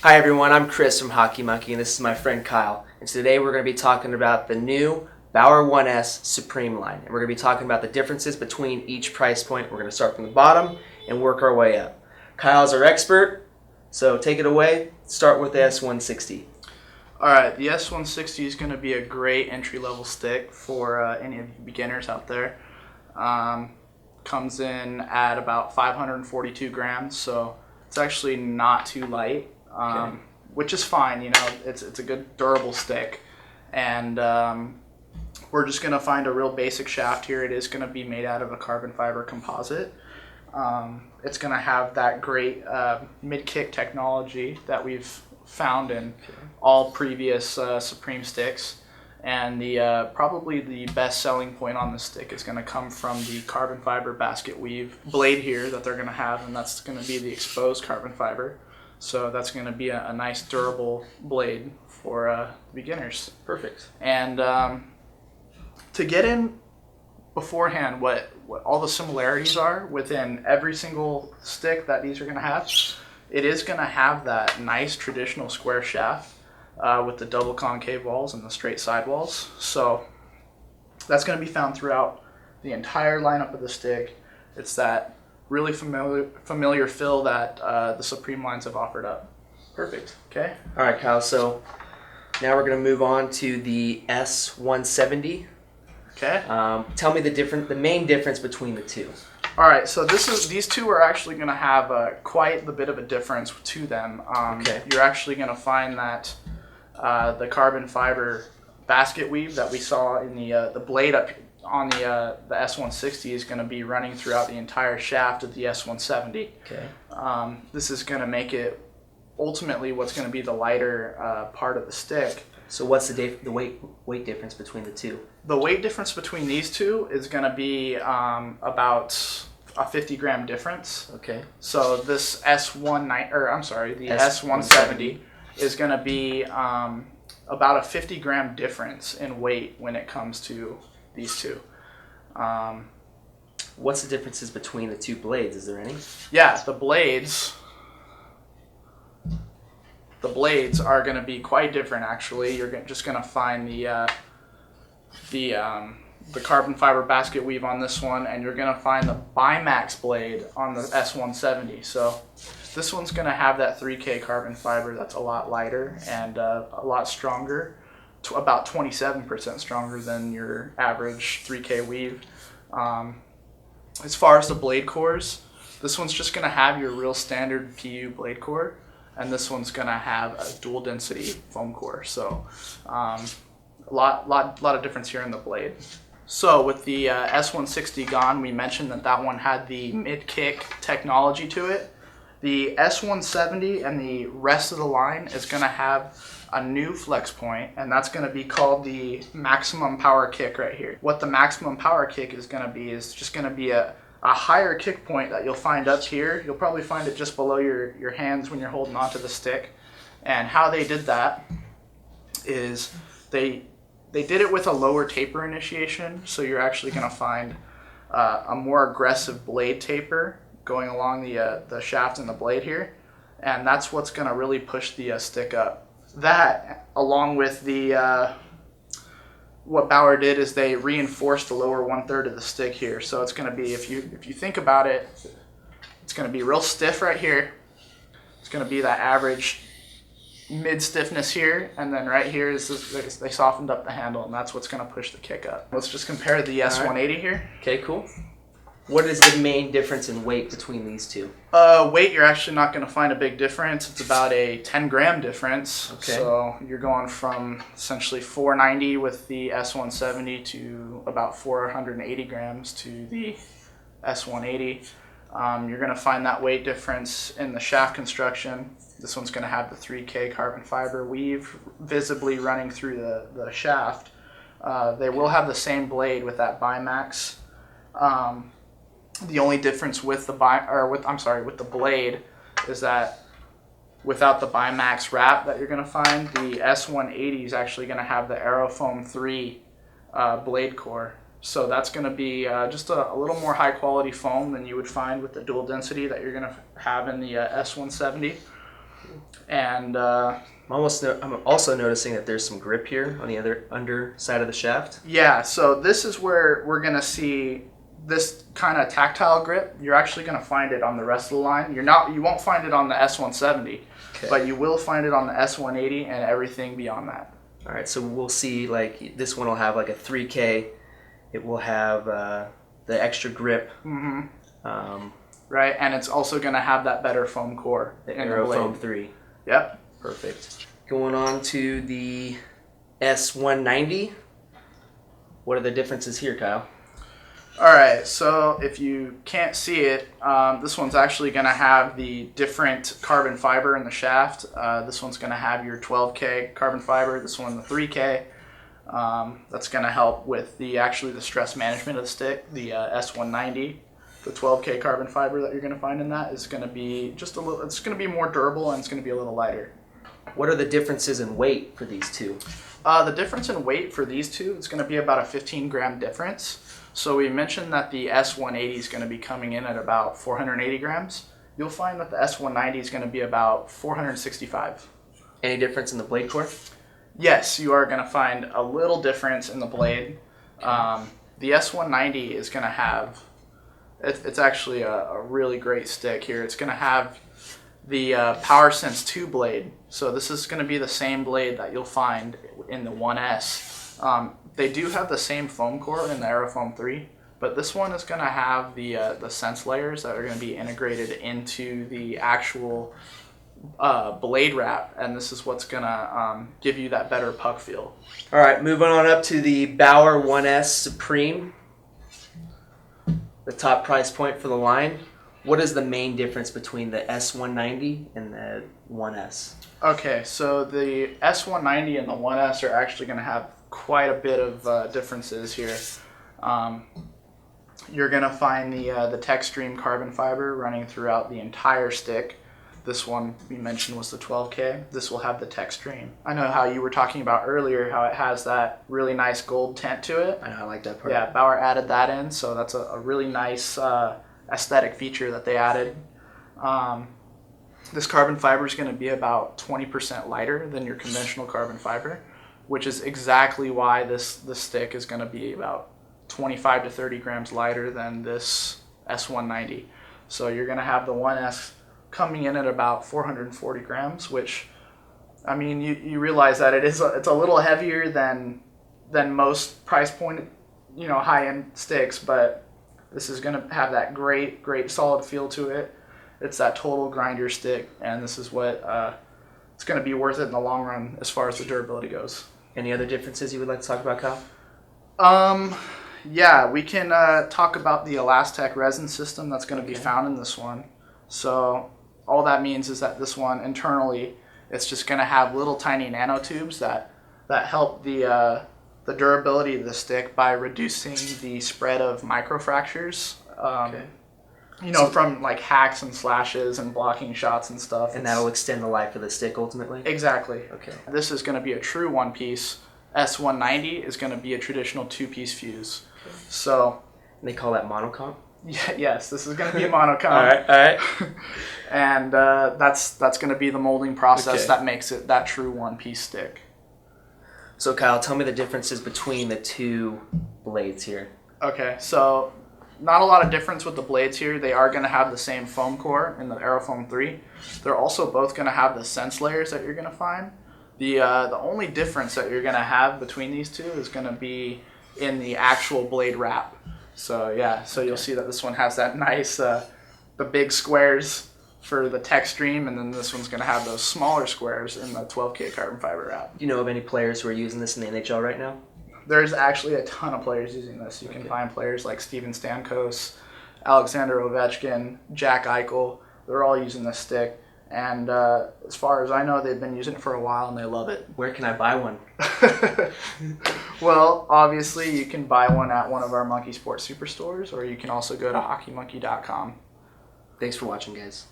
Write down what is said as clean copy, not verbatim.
Hi everyone, I'm Chris from HockeyMonkey and this is my friend Kyle. And today we're going to be talking about the new Bauer 1S Supreme line. And we're going to be talking about the differences between each price point. We're going to start from the bottom and work our way up. Kyle's our expert, so take it away. Start with the S160. Alright, the S160 is going to be a great entry-level stick for any of you beginners out there. Comes in at about 542 grams, so it's actually not too light, which is fine. You know, it's a good durable stick. And we're just going to find a real basic shaft here. It is going to be made out of a carbon fiber composite. It's going to have that great mid-kick technology that we've found in all previous Supreme sticks. And the probably the best selling point on the stick is going to come from the carbon fiber basket weave blade here that they're going to have, and that's going to be the exposed carbon fiber. So that's going to be a nice durable blade for beginners. Perfect. And to get in beforehand what all the similarities are within every single stick that these are going to have, it is going to have that nice traditional square shaft with the double concave walls and the straight side walls. So that's going to be found throughout the entire lineup of the stick. It's that really familiar feel that the Supreme lines have offered up. Perfect. Okay. All right, Kyle, so now we're going to move on to the S170. Okay. Tell me the main difference between the two. All right, so these two are actually going to have quite the bit of a difference to them. You're actually going to find that the carbon fiber basket weave that we saw in the blade up on the S160 is going to be running throughout the entire shaft of the S170. Okay. This is going to make it ultimately what's going to be the lighter part of the stick. So what's the weight difference between the two? The weight difference between these two is going to be about a 50-gram difference. Okay. So this S170 is going to be about a 50-gram difference in weight when it comes to these two. What's the differences between the two blades? Is there any? Yeah, the blades are going to be quite different, actually. You're just going to find the carbon fiber basket weave on this one, and you're going to find the Bimax blade on the S170. So this one's going to have that 3K carbon fiber that's a lot lighter and a lot stronger, about 27% stronger than your average 3K weave. As far as the blade cores, this one's just going to have your real standard PU blade core, and this one's going to have a dual density foam core. So a lot of difference here in the blade. So with the S160 gone, we mentioned that one had the mid-kick technology to it. The S170 and the rest of the line is going to have a new flex point, and that's going to be called the maximum power kick right here. What the maximum power kick is going to be is just going to be a higher kick point that you'll find up here. You'll probably find it just below your hands when you're holding onto the stick. And how they did that is they did it with a lower taper initiation, so you're actually going to find a more aggressive blade taper going along the shaft and the blade here, and that's what's going to really push the stick up. That, along with what Bauer did is they reinforced the lower 1/3 of the stick here, so it's going to be, if you think about it, it's going to be real stiff right here. It's going to be that average mid stiffness here, and then right here is they softened up the handle, and that's what's going to push the kick up. Let's just compare the S180 here. Okay, cool. What is the main difference in weight between these two? Weight, you're actually not going to find a big difference. It's about a 10-gram difference. Okay. So you're going from essentially 490 with the S170 to about 480 grams to the S180. You're going to find that weight difference in the shaft construction. This one's going to have the 3K carbon fiber weave visibly running through the shaft. They will have the same blade with that Bimax. The only difference with the blade is that without the Bimax wrap that you're going to find, the S180 is actually going to have the Aerofoam 3 blade core. So that's going to be just a little more high quality foam than you would find with the dual density that you're going to have in the S170. And I'm also noticing that there's some grip here on the other underside of the shaft. yeah, so this is where we're going to see this kind of tactile grip. You're actually going to find it on the rest of the line. You won't find it on the S170, but you will find it on the S180 and everything beyond that. All right, so we'll see, like, this one will have like a 3K. It will have the extra grip. Right, and it's also going to have that better foam core. The Aero Foam 3. Yep. Perfect. Going on to the S190. What are the differences here, Kyle? All right, so if you can't see it, this one's actually going to have the different carbon fiber in the shaft. This one's going to have your 12K carbon fiber. This one, the 3K. That's going to help with the stress management of the stick. The S190, the 12K carbon fiber that you're going to find in that is going to be just a little. It's going to be more durable and it's going to be a little lighter. What are the differences in weight for these two? The difference in weight for these two is going to be about a 15-gram difference. So we mentioned that the S180 is going to be coming in at about 480 grams. You'll find that the S190 is going to be about 465. Any difference in the blade core? Yes, you are going to find a little difference in the blade. The S190 is going to have, it's actually a really great stick here. It's going to have the PowerSense 2 blade. So this is going to be the same blade that you'll find in the 1S. They do have the same foam core in the Aero Foam 3, but this one is going to have the sense layers that are going to be integrated into the actual blade wrap, and this is what's going to give you that better puck feel. All right, moving on up to the Bauer 1S Supreme, the top price point for the line. What is the main difference between the S190 and the 1S? Okay, so the S190 and the 1S are actually going to have quite a bit of differences here. You're going to find the TechStream carbon fiber running throughout the entire stick. This one we mentioned was the 12K. This will have the TechStream. I know how you were talking about earlier, how it has that really nice gold tint to it. I know, I like that part. Yeah, Bauer added that in, so that's a really nice aesthetic feature that they added. This carbon fiber is going to be about 20% lighter than your conventional carbon fiber, which is exactly why this stick is going to be about 25 to 30 grams lighter than this S190. So you're going to have the 1S coming in at about 440 grams, which, I mean, you realize that it's a little heavier than most price point, high-end sticks, but this is going to have that great solid feel to it. It's that total grinder stick, and this is what it's going to be worth it in the long run as far as the durability goes. Any other differences you would like to talk about, Kyle? Yeah, we can talk about the Elastec resin system that's going to be found in this one. So all that means is that this one internally, it's just going to have little tiny nanotubes that help the durability of the stick by reducing the spread of microfractures. From like hacks and slashes and blocking shots and stuff. And that'll extend the life of the stick ultimately? Exactly. Okay. This is going to be a true one-piece. S190 is going to be a traditional two-piece fuse. Okay. So. And they call that monocomp? Yeah, yes, this is going to be a monocomp. All right. And that's going to be the molding process that makes it that true one-piece stick. So Kyle, tell me the differences between the two blades here. Okay, so not a lot of difference with the blades here. They are going to have the same foam core in the Aero Foam 3. They're also both going to have the sense layers that you're going to find. The only difference that you're going to have between these two is going to be in the actual blade wrap. So yeah, you'll see that this one has that nice, the big squares for the TechStream, and then this one's going to have those smaller squares in the 12K carbon fiber wrap. Do you know of any players who are using this in the NHL right now? There's actually a ton of players using this. You can find players like Steven Stamkos, Alexander Ovechkin, Jack Eichel. They're all using this stick. And as far as I know, they've been using it for a while and they love it. Where can I buy one? Well, obviously you can buy one at one of our Monkey Sports Superstores, or you can also go to HockeyMonkey.com. Thanks for watching, guys.